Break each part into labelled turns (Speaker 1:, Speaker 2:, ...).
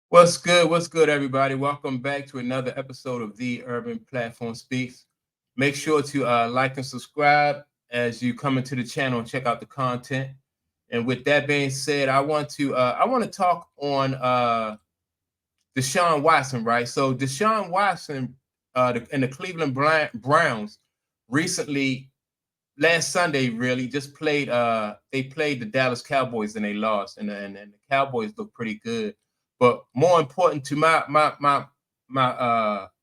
Speaker 1: What's good? What's good, everybody? Welcome back to another episode of The Urban Platform Speaks. Make sure to like and subscribe as you come into the channel and check out the content. And with that being said, I want to talk on Deshaun Watson, right? So Deshaun Watson and the Cleveland Browns recently, last Sunday, really just played. They played the Dallas Cowboys and they lost, and the Cowboys look pretty good. But more important to my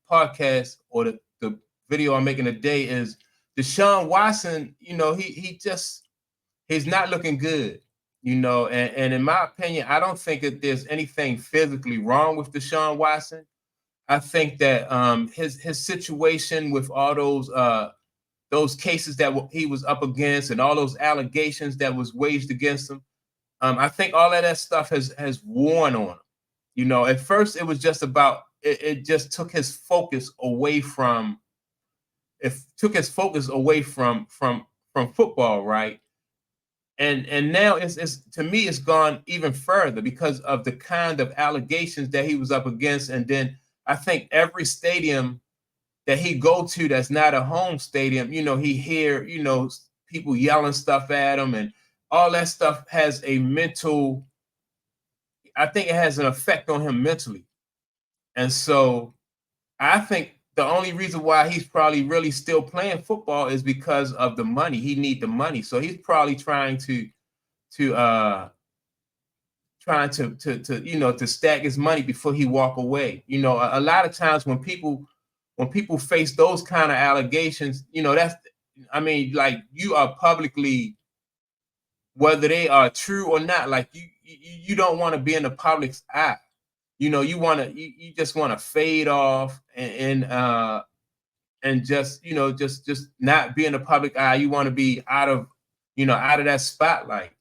Speaker 1: podcast or the video I'm making today is Deshaun Watson. He's not looking good. And in my opinion, I don't think that there's anything physically wrong with Deshaun Watson. I think that his situation with all those cases that he was up against and all those allegations that was waged against him. I think all of that stuff has worn on him. At first it was just about it just took his focus away from from football, right? And now it's to me it's gone even further because of the kind of allegations that he was up against. And then I think every stadium that he go to that's not a home stadium, he hear, people yelling stuff at him, and all that stuff has a mental, I think it has an effect on him mentally. And so I think the only reason why he's probably really still playing football is because of the money. He need the money. So he's probably to to stack his money before he walk away. A lot of times when people face those kind of allegations, like you are publicly, whether they are true or not, like you don't want to be in the public's eye. You just want to fade off and just just not be in the public eye. You want to be out of that spotlight.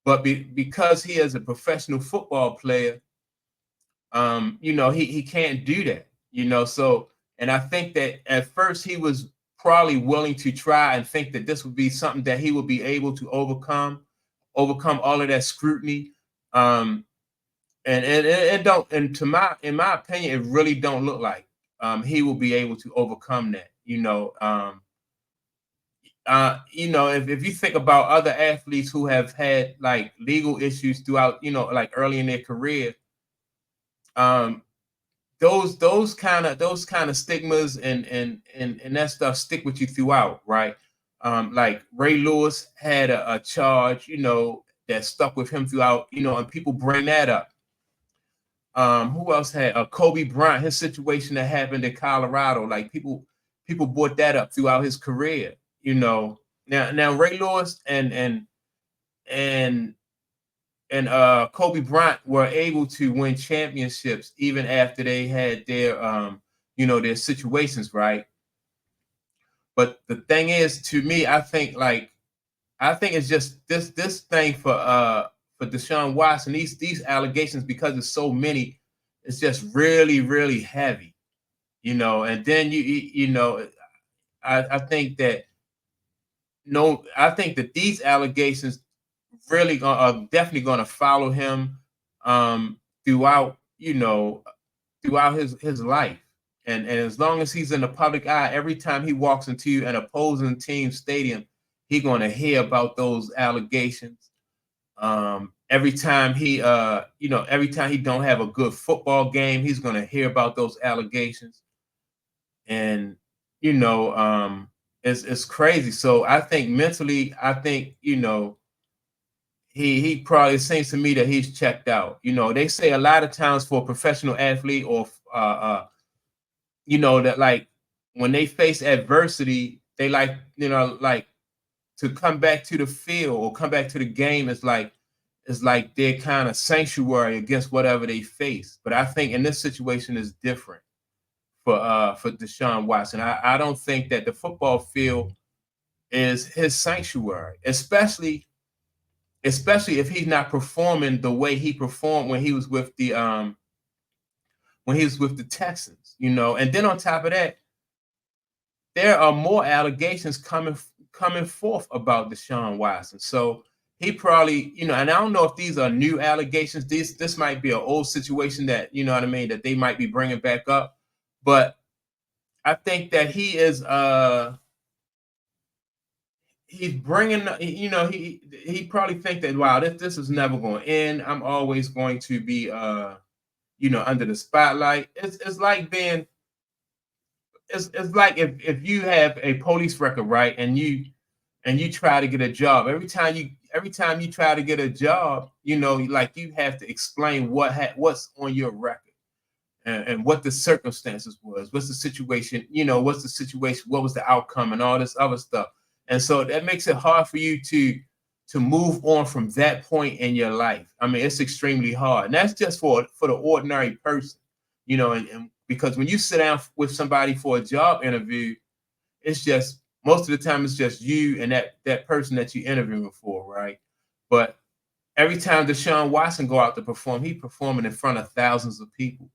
Speaker 1: But because he is a professional football player, he can't do that. So, and I think that at first he was probably willing to try and think that this would be something that he would be able to overcome all of that scrutiny. And it don't, and in my opinion, it really don't look like he will be able to overcome that. If you think about other athletes who have had like legal issues throughout, like early in their career, um, those kind of stigmas and that stuff stick with you throughout, right? Like Ray Lewis had a charge, that stuck with him throughout, and people bring that up. Who else had Kobe Bryant, his situation that happened in Colorado? Like people brought that up throughout his career. Now Ray Lewis and Kobe Bryant were able to win championships even after they had their situations, right? But the thing is, to me, I think it's just this thing for Deshaun Watson, these allegations, because it's so many, it's just really, really heavy, and then I think that no, I think that these allegations really are definitely going to follow him throughout, throughout his life. And as long as he's in the public eye, every time he walks into an opposing team stadium, he's going to hear about those allegations. Every time he don't have a good football game, he's going to hear about those allegations. And it's crazy. So I think mentally, I think he probably, it seems to me that he's checked out. They say a lot of times for a professional athlete or that like when they face adversity, they like to come back to the field or come back to the game. It's like their kind of sanctuary against whatever they face. But I think in this situation is different for Deshaun Watson. I don't think that the football field is his sanctuary, especially if he's not performing the way he performed when he was with the Texans, And then on top of that, there are more allegations coming forth about Deshaun Watson. So he probably, and I don't know if these are new allegations. This might be an old situation that, you know what I mean, that they might be bringing back up. But I think that he's bringing, he probably think that, wow, this is never going to end. I'm always going to be, under the spotlight. It's like being, it's like if you have a police record, right, and you try to get a job. Every time you try to get a job, like you have to explain what's on your record, and what the circumstances was, what's the situation, what was the outcome, and all this other stuff. And so that makes it hard for you to move on from that point in your life. I mean, it's extremely hard, and that's just for the ordinary person, and because when you sit down with somebody for a job interview, it's just, most of the time it's just you and that person that you're interviewing for, right? But every time Deshaun Watson go out to perform, he performing in front of thousands of people,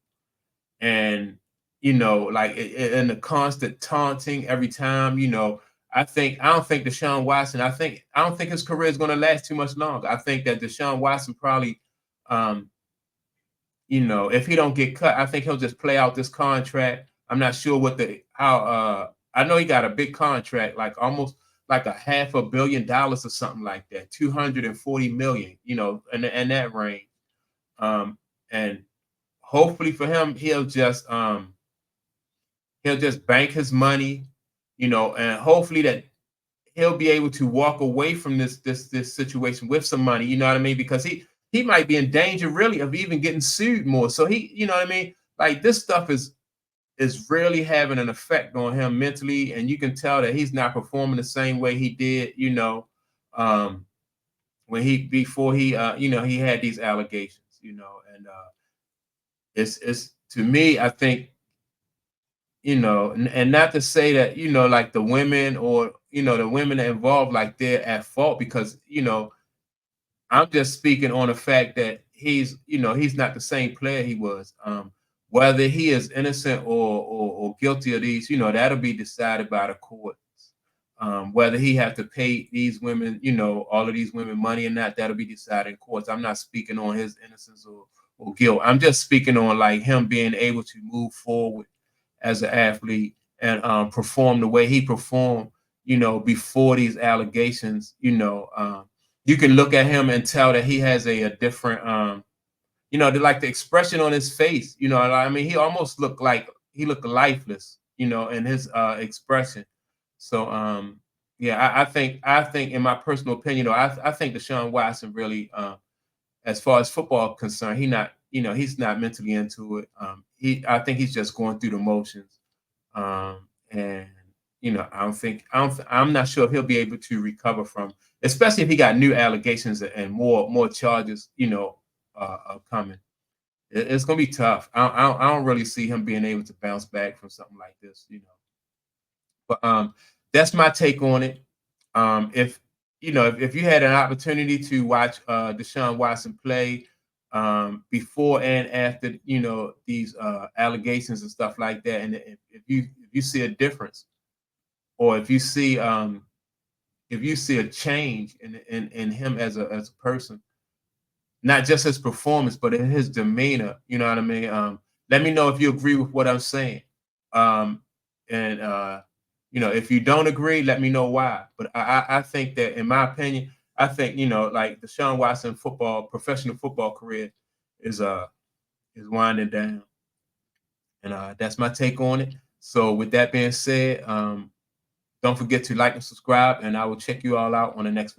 Speaker 1: and like and the constant taunting every time. I don't think Deshaun Watson. I don't think his career is going to last too much longer. I think that Deshaun Watson probably, um, if he don't get cut, I think he'll just play out this contract. I'm not sure I know he got a big contract, like almost like a $500 million or something like that, 240 million, in that range. And hopefully for him, he'll just bank his money, and hopefully that he'll be able to walk away from this situation with some money, you know what I mean? Because he might be in danger really of even getting sued more. So you know what I mean? Like, this stuff is really having an effect on him mentally, and you can tell that he's not performing the same way he did, um, when before he had these allegations, and it's to me, I think, and not to say that, like the women, or the women involved, like they're at fault, because I'm just speaking on the fact that he's not the same player he was. Whether he is innocent or guilty of these, that'll be decided by the courts. Whether he have to pay these women, all of these women money or not, that'll be decided in courts. I'm not speaking on his innocence or guilt. I'm just speaking on, like, him being able to move forward as an athlete, and perform the way he performed, before these allegations. You can look at him and tell that he has a different, like the expression on his face. I mean, he almost looked lifeless, in his expression. So, yeah, I think in my personal opinion, I think Deshaun Watson really, as far as football concerned, he's not mentally into it. I think he's just going through the motions. And I'm not sure if he'll be able to recover from, especially if he got new allegations and more charges, coming. It's gonna be tough. I don't really see him being able to bounce back from something like this. But that's my take on it. If you had an opportunity to watch Deshaun Watson play, before and after, these allegations and stuff like that, and if you see a difference, or if you see a change in him as a person, not just his performance, but in his demeanor, you know what I mean? Let me know if you agree with what I'm saying. And if you don't agree, let me know why. But I think that, in my opinion, I think, like the Deshaun Watson professional football career is winding down. And that's my take on it. So with that being said, don't forget to like and subscribe, and I will check you all out on the next video.